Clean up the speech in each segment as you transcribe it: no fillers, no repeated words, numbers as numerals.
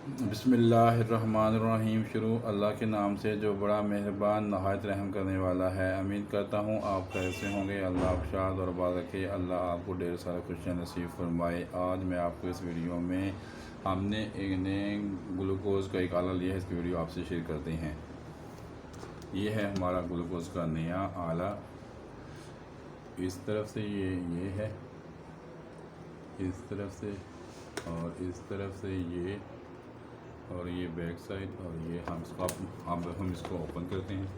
बिस्मिल्लाहिर्रहमानिर्रहीम। शुरू अल्लाह के नाम से जो बड़ा मेहरबान नहायत रहम करने वाला है। उम्मीद करता हूँ आप कैसे होंगे। अल्लाह आप शाद और आबाद रखे। अल्लाह आपको ढेर सारा खुशियाँ नसीब फरमाए। आज मैं आपको इस वीडियो में हमने ग्लूकोज़ का एक आला लिया है, इसकी वीडियो आपसे शेयर करते हैं। ये है हमारा ग्लूकोज़ का नया आला। इस तरफ से ये है, इस तरफ से और इस तरफ से ये, और ये बैक साइड, और ये हम इसको ओपन करते हैं।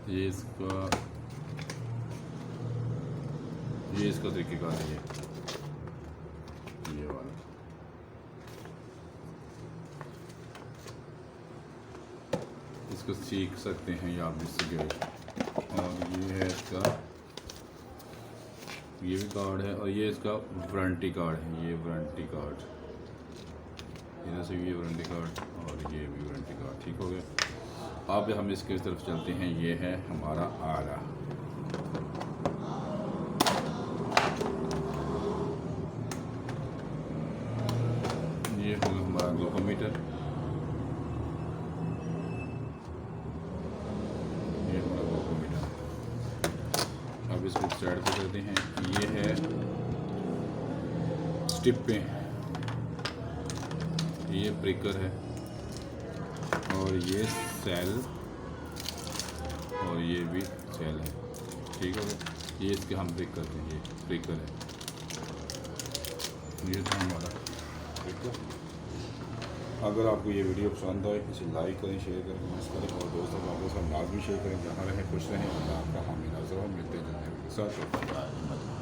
ये इसका तरीक़ेकार है। ये वाला इसको सीख सकते हैं या आप इससे गए। और ये है इसका, ये भी कार्ड है, और ये इसका वारंटी कार्ड है। ये वारंटी कार्ड, इधर से ये वारंटी कार्ड और ये भी वारंटी कार्ड। ठीक हो गया। अब हम इसके तरफ चलते हैं। ये है हमारा आला। ये होगा हमारा ग्लूकोमीटर। ये हमारा ग्लूकोमीटर। अब इसको साइड पे करते हैं। ये है स्टिप पे, ये ब्रेकर है, और ये सेल, और ये भी सेल है। ठीक है। ये इसके हम ब्रेक करते हैं। ये ब्रेकर है। ये था हमारा ब्रेकर। अगर आपको ये वीडियो पसंद आए इसे लाइक करें, शेयर करें, कमेंट्स करें, और दोस्तों को साथ लाजमी शेयर करें। जहाँ रहें खुश रहें। अल्लाह आपका हामी नाज़र हो। मिलते हैं जल्दी के साथ।